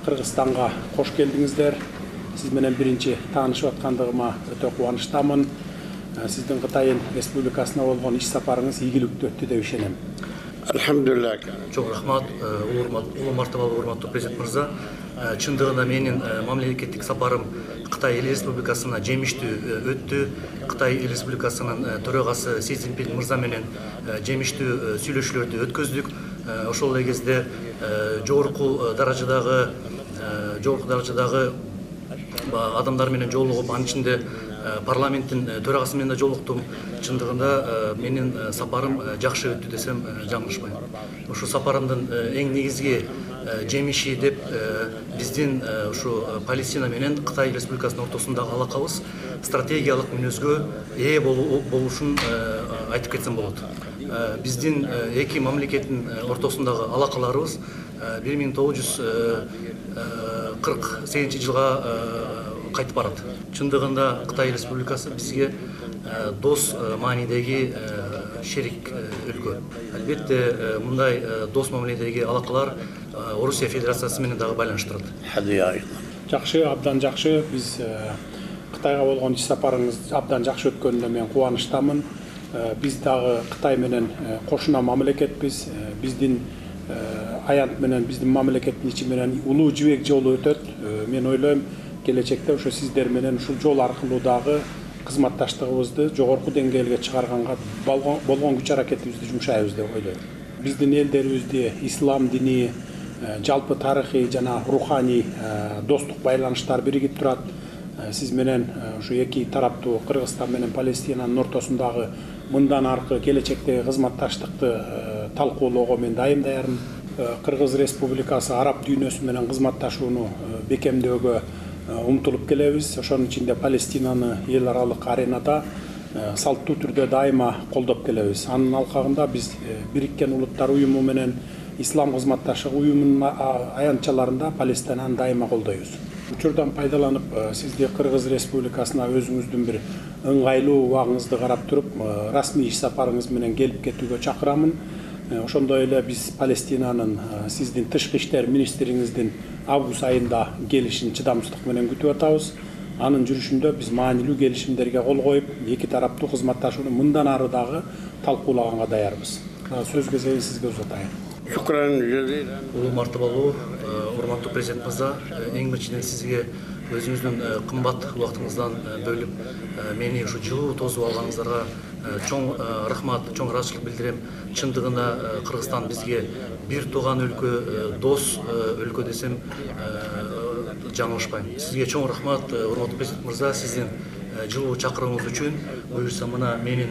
Kırgızstan'a hoş geldinizler. Siz менен birinci taanışып аткандыгыма өтө кубанычтамын. Сиздин Кытай Республикасына болгон иш сапарыңыз ийгиликтүү өттү деп ишенем. Alhamdulillah. Çok rahmat, ulu martabalı urmatlı Prezident Mırza. Çındığında menin mamleketlik saparım Kıtay Республикасына жемиштүү өттү. Кытай Республикасынын төрөгасы Си Цзиньпин Мырза менен жемиштүү сүйлөшүүлөрдү өткөздүк. Ошол эле кезде жогорку даражадагы адамдар менен жолугуп, анын ичинде парламенттин төрагасы менен да жолуктум. Чындыгында менин сапарым жакшы өттү десем жаңылышпайм. Ошо сапарымдын эң негизги жемиши деп биздин ушу Палестина менен Кытай Республикасынын ортосундагы алакабыз стратегиялык мүнөзгө ээ болушун айтып кетсем болот. Биздин эки мамлекеттин ортосундагы алакаларыбыз 1948 жылга кайтып барат. Чындыгында Кытай Республикасы бизге дос маанидеги шерик өлкө. Албетте мындай дос мамиледеги алакалар Орусия Федерациясы менен дагы байланыштырат. Жакшы, абдан жакшы. Биз Кытайга болгон иш сапарыңыз абдан жакшы өткөнүнө мен кубанычтамын. Биз дагы Кытай менен кошуна мамлекетпиз. Биздин аянт менен биздин мамлекеттин ичи менен улуу жибек жолу өтөт. Мен ойлойм, келечекте ошо сиздер менен ушул жол аркылуу дагы кызматташтыгыбызды жогорку деңгээлге чыгарганга болгон күч аракетибизди жумшайбыз деп ойлойм. Биздин элдерибизди ислам дини, жалпы тарыхый жана руханий достук байланыштар биригип турат. Сиз менен ушу эки тараптуу Кыргызстан менен Палестинанын ортосундагы мындан аркы келечектеги кызматташтыкты талкуулоого мен дайым даярмын. Кыргыз Республикасы араб дүйнөсү менен кызматташууну бекемдөөгө умтулуп келебиз. Ошонун ичинде Палестинаны эл аралык аренада салттуу түрдө дайыма колдоп келебиз. Анын алкагында биз Бириккен Улуттар Уюму менен Ислам кызматташтык уюмунун аянтчаларында Палестинаны дайыма колдойбуз. Учурдан пайдаланып, сизди Кыргыз Республикасына өзүңүздүн бир ыңгайлуу убагыңызды карап туруп, расмий иш сапарыңыз менен келип кетүүгө чакырамын. Ошондой эле биз Палестинанын сиздин тышкы иштер министриңиздин август айында келишин чыдамсыздык менен күтүп атабыз. Анын жүрүшүндө биз маанилүү келишимдерге кол коюп, эки тараптуу кызматташууну мындан ары дагы талкуулаганга даярбыз. Сөз кезегин сизге узатайын. Улуу мартабалуу урматтуу Президент Мырза, эң биринчиден сизге өзүңүздүн кымбат убактыңыздан бөлүп мени ушу жылуу тосуп алганыңыздарга чоң рахмат, чоң ыраазычылык билдирем. Чындыгында Кыргызстан бизге бир тууган өлкө, дос өлкө десем жаңылышпайм. Сизге чоң рахмат, урматтуу Президент Мырза, сиздин жылуу чакырууңуз үчүн. Буюрса мына менин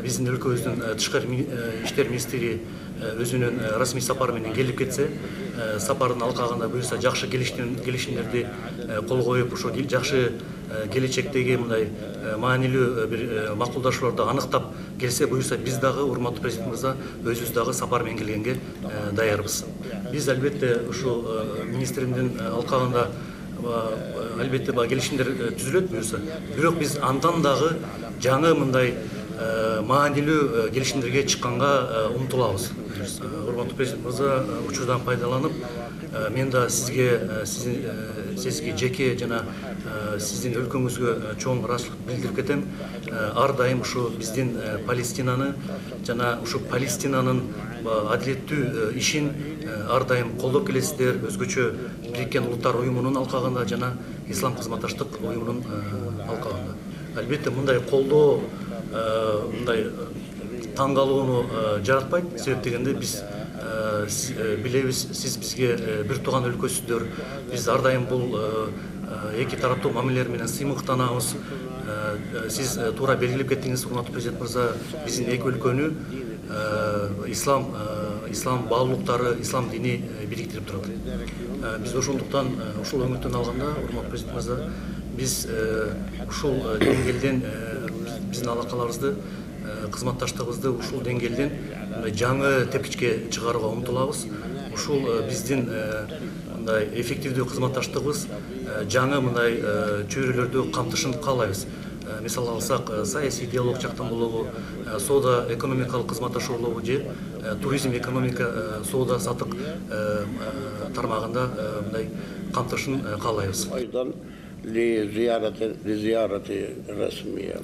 биздин өлкөбүздүн тышкы иштер министри өзүнүн расмий сапары менен келип кетсе, сапардын алкагында буюрса жакшы келишимдерди кол коюп, ошо жакшы келечектеги мындай маанилүү бир макулдашууларды аныктап келсе, буюрса биз дагы урматтуу Президент Мырза өзүбүз дагы сапар менен келгенге даярбыз. Биз албетте ушул министриндин алкагында албетте келишимдер түзүлөт буюрса, бирок биз андан дагы жаңы мындай маанилүү келишимдерге чыкканга умтулабыз. Урматтуу Президент Мырза, учурдан пайдаланып, мен да сизге жеке жана сиздин өлкөңүзгө чоң ыраазычылык билдирип кетем. Ар дайым ушу биздин Палестинаны жана ушу Палестинанын адилеттүү ишин ар дайым колдоп келесиздер. Өзгөчө Бириккен Улуттар Уюмунун алкагында жана Ислам кызматташтык уюмунун алкагында. Албетте мындай колдоо мындай таң калууну жаратпайт. Себеп дегенде биз билебиз, сиз бизге бир тууган өлкөсүздөр. Биз ар дайым бул эки тараптуу мамилелер менен сыймыктанабыз. Сиз туура белгилеп кеттиңиз, урматтуу Президент Мырза, биздин эки өлкөнү ислам баалуулуктары, ислам дини бириктирип турат. Биз ошондуктан ушул өңүттөн алганда, урматтуу Президент Мырза, биз ушул деңгээлден биздин алакаларыбызды, кызматташтыгыбызды ушул деңгээлден жаңы тепкичке чыгарууга умтулабыз. Ушул биздин мындай эффективдүү кызматташтыгыбыз жаңы мындай чөйрөлөрдү камтышын каалайбыз. мисал алсак, саясий диалог жактан болобу, соода экономикалык кызматташуулугу же туризм, экономика, соода сатык тармагында мындай камтышын каалайбыз. أيضا لزيارة رسمية